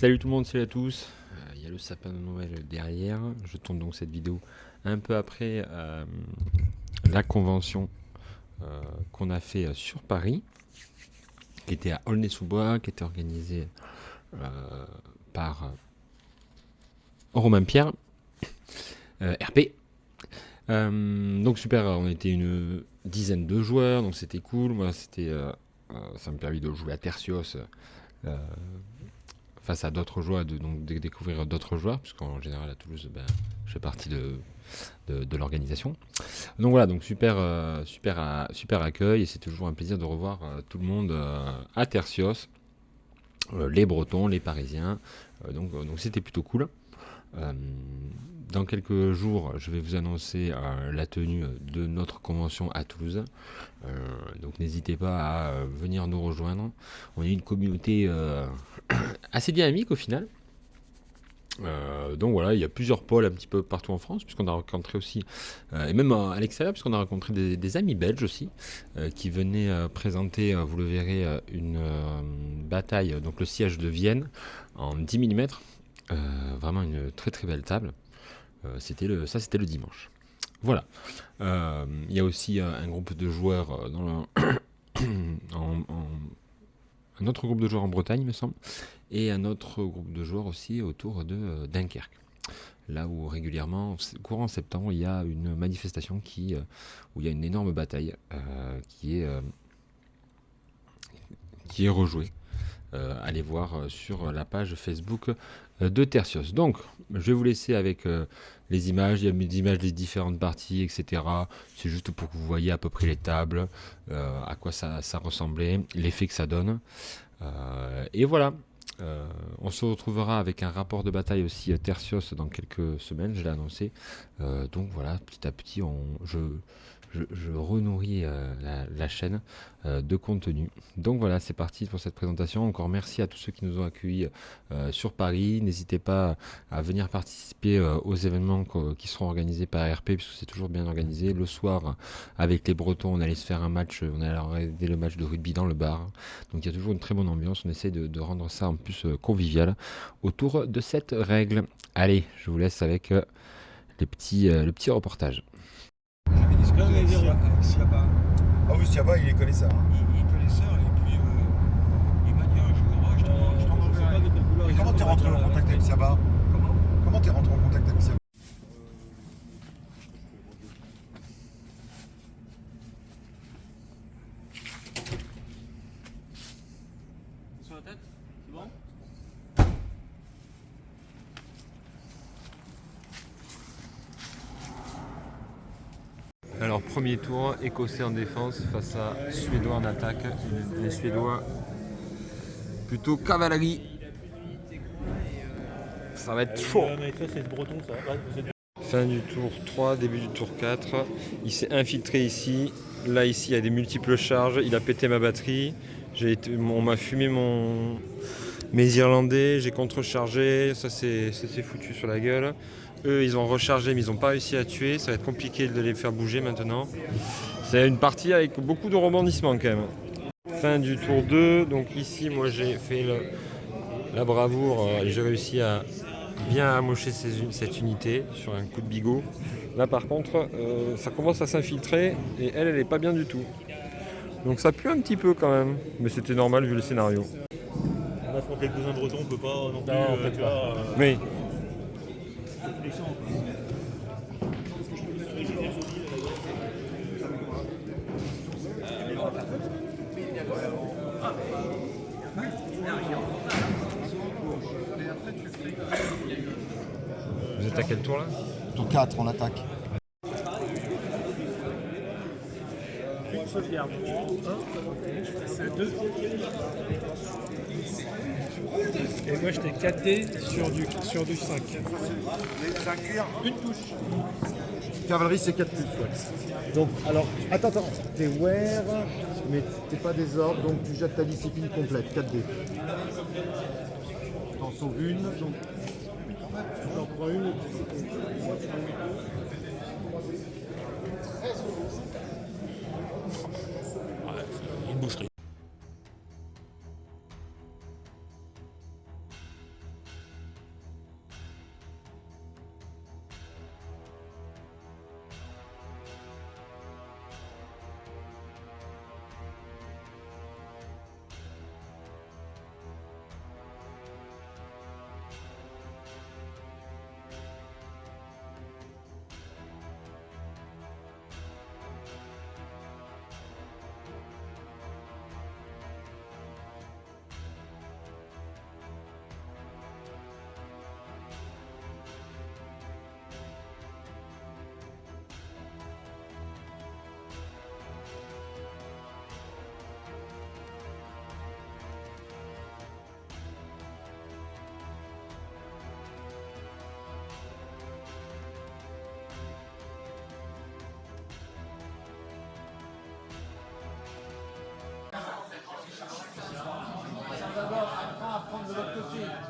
Salut tout le monde, salut à tous. Il y a le sapin de Noël derrière. Je tourne donc cette vidéo un peu après la convention qu'on a fait sur Paris, qui était à Aulnay-sous-Bois, qui était organisée par Romain Pierre, RP. Donc super, on était une dizaine de joueurs, donc c'était cool. Moi, ça m'a permis de jouer à Tertios face à d'autres joueurs, donc de découvrir d'autres joueurs, puisqu'en général à Toulouse, je fais partie de l'organisation. Donc voilà, donc super accueil, et c'est toujours un plaisir de revoir tout le monde à Tertios, les Bretons, les Parisiens, donc c'était plutôt cool. Dans quelques jours, je vais vous annoncer la tenue de notre convention à Toulouse. Donc n'hésitez pas à venir nous rejoindre. On est une communauté assez dynamique au final. Donc voilà, il y a plusieurs pôles un petit peu partout en France, puisqu'on a rencontré aussi, et même à l'extérieur, puisqu'on a rencontré des amis belges aussi, qui venaient présenter, vous le verrez, une bataille, donc le siège de Vienne, en 10 mm. Vraiment une très très belle table. C'était le dimanche. Voilà. Il y a aussi un groupe de joueurs un autre groupe de joueurs en Bretagne, il me semble, et un autre groupe de joueurs aussi autour de Dunkerque. Là où régulièrement, courant septembre, il y a une manifestation où il y a une énorme bataille qui est rejouée. Allez voir sur la page Facebook de Tertios. Donc, je vais vous laisser avec les images. Il y a des images des différentes parties, etc. C'est juste pour que vous voyez à peu près les tables, à quoi ça ressemblait, l'effet que ça donne. Et voilà. On se retrouvera avec un rapport de bataille aussi Tertios dans quelques semaines, je l'ai annoncé. Donc voilà, petit à petit, je renourris la chaîne de contenu. Donc voilà, c'est parti pour cette présentation. Encore merci à tous ceux qui nous ont accueillis sur Paris. N'hésitez pas à venir participer aux événements qui seront organisés par RP, puisque c'est toujours bien organisé. Le soir, avec les Bretons, on allait se faire un match, on allait regarder le match de rugby dans le bar. Donc il y a toujours une très bonne ambiance. On essaie de rendre ça en plus convivial autour de cette règle. Allez, je vous laisse avec le petit reportage. J'avais discuté avec Siaba. Ah oui, Siaba, il est connaisseur. Hein. Il est connaisseur et puis il m'a dit un jour, oh, je t'en enverrai un. Mais comment t'es rentré en contact avec Siaba? Comment t'es rentré en contact avec Siaba? Sur la tête, c'est bon? Alors premier tour, Écossais en défense face à Suédois en attaque. Les Suédois plutôt cavalerie. Ça va être chaud. Mais ça, c'est le breton, ça. Ouais, vous êtes... Fin du tour 3, début du tour 4. Il s'est infiltré ici. Là ici il y a des multiples charges. Il a pété ma batterie. On m'a fumé mes Irlandais. J'ai contrechargé. Ça s'est foutu sur la gueule. Eux ils ont rechargé mais ils n'ont pas réussi à tuer. Ça va être compliqué de les faire bouger maintenant. C'est une partie avec beaucoup de rebondissements quand même. Fin du tour 2. Donc ici moi j'ai fait la bravoure et j'ai réussi à bien amocher cette unité sur un coup de bigot. Là par contre ça commence à s'infiltrer et elle est pas bien du tout. Donc ça pue un petit peu quand même, mais c'était normal vu le scénario. On affronte les cousins bretons, on peut pas non plus. Non, peut-être tu pas. vois, Oui. les champs, quoi. Vous êtes à quel tour là? Tour 4, on attaque. Une sauvegarde. Je passais à 2. Et moi j'étais 4D sur du 5. 5 cuir. Une touche. Cavalerie, c'est 4 plus. Ouais. Donc, alors, attends. T'es wear, mais t'es pas désordre, donc tu jettes ta discipline complète, 4D. T'en sauves une, donc tu t'en prends une. Une boucherie. côté.